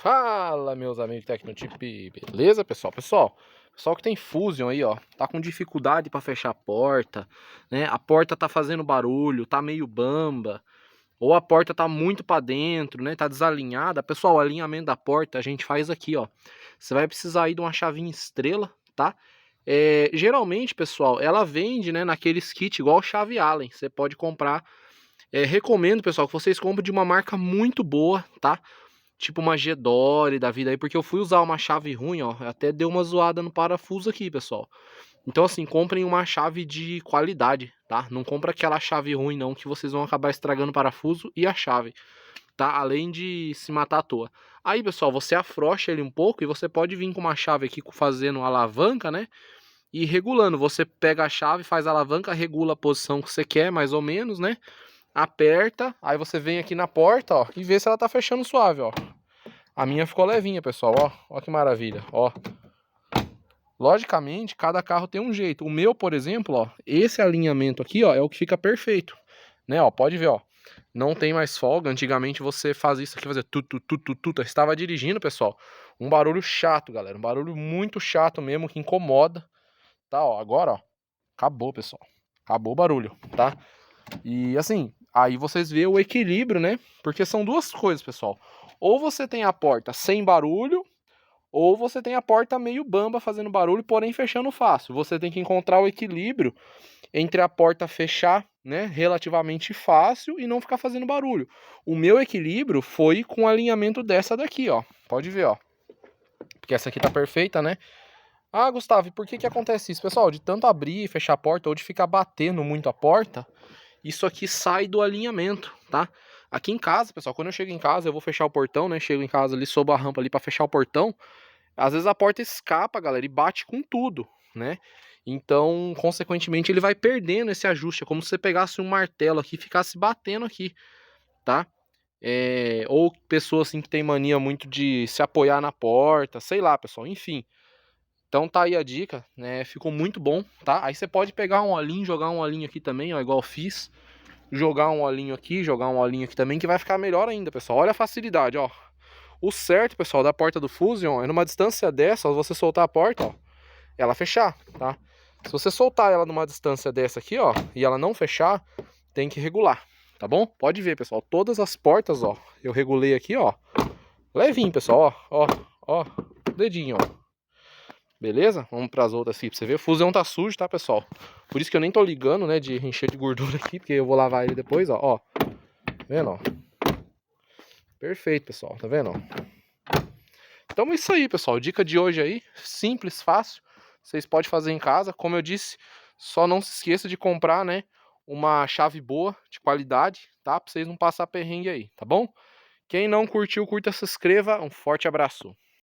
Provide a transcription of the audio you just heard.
Fala, meus amigos Tecnotip, beleza, pessoal? Pessoal que tem Fusion aí, ó, tá com dificuldade para fechar a porta, né? A porta tá fazendo barulho, tá meio bamba, ou a porta tá muito para dentro, né? Tá desalinhada. Pessoal, o alinhamento da porta a gente faz aqui, ó. Você vai precisar aí de uma chavinha estrela, tá? Geralmente, pessoal, ela vende, né, naqueles kits igual chave Allen. Você pode comprar. Recomendo, pessoal, que vocês comprem de uma marca muito boa, tá? Tipo uma G-Dory da vida aí, porque eu fui usar uma chave ruim, ó, até deu uma zoada no parafuso aqui, pessoal. Então assim, comprem uma chave de qualidade, tá? Não compra aquela chave ruim não, que vocês vão acabar estragando o parafuso e a chave, tá? Além de se matar à toa. Aí, pessoal, você afrouxa ele um pouco e você pode vir com uma chave aqui fazendo alavanca, né? E regulando, você pega a chave, faz a alavanca, regula a posição que você quer, mais ou menos, né? Aperta, aí você vem aqui na porta, ó, e vê se ela tá fechando suave, ó. A minha ficou levinha, pessoal, ó. Ó que maravilha, ó. Logicamente, cada carro tem um jeito. O meu, por exemplo, ó, esse alinhamento aqui, ó, é o que fica perfeito, né, ó, pode ver, ó. Não tem mais folga. Antigamente você fazia isso aqui, fazia tu. Estava dirigindo, pessoal. Um barulho chato, galera, um barulho muito chato mesmo, que incomoda, tá, ó. Agora, ó, acabou, pessoal. Acabou o barulho, tá? E assim, aí vocês vê o equilíbrio, né? Porque são duas coisas, pessoal. Ou você tem a porta sem barulho, ou você tem a porta meio bamba fazendo barulho, porém fechando fácil. Você tem que encontrar o equilíbrio entre a porta fechar, né, relativamente fácil e não ficar fazendo barulho. O meu equilíbrio foi com o alinhamento dessa daqui, ó. Pode ver, ó. Porque essa aqui tá perfeita, né? Ah, Gustavo, e por que que acontece isso? Pessoal, de tanto abrir e fechar a porta, ou de ficar batendo muito a porta, isso aqui sai do alinhamento, tá? Aqui em casa, pessoal, quando eu chego em casa, eu vou fechar o portão, né? Chego em casa ali, sobo a rampa ali pra fechar o portão. Às vezes a porta escapa, galera, e bate com tudo, né? Então, consequentemente, ele vai perdendo esse ajuste. É como se você pegasse um martelo aqui e ficasse batendo aqui, tá? Ou pessoa assim que tem mania muito de se apoiar na porta, sei lá, pessoal, enfim. Então tá aí a dica, né? Ficou muito bom, tá? Aí você pode pegar um olhinho, jogar um olhinho aqui também, ó, igual eu fiz. Jogar um olhinho aqui, jogar um olhinho aqui também, que vai ficar melhor ainda, pessoal. Olha a facilidade, ó. O certo, pessoal, da porta do Fusion é numa distância dessa, você soltar a porta, ó, ela fechar, tá? Se você soltar ela numa distância dessa aqui, ó, e ela não fechar, tem que regular, tá bom? Pode ver, pessoal, todas as portas, ó, eu regulei aqui, ó, levinho, pessoal, ó, dedinho, ó. Beleza? Vamos para as outras aqui pra você ver. O Fusion tá sujo, tá, pessoal? Por isso que eu nem tô ligando, né, de encher de gordura aqui, porque eu vou lavar ele depois, ó. Tá vendo, ó? Perfeito, pessoal, tá vendo, ó? Então é isso aí, pessoal. Dica de hoje aí, simples, fácil. Vocês podem fazer em casa. Como eu disse, só não se esqueça de comprar, né, uma chave boa, de qualidade, tá? Pra vocês não passar perrengue aí, tá bom? Quem não curtiu, curta, se inscreva. Um forte abraço.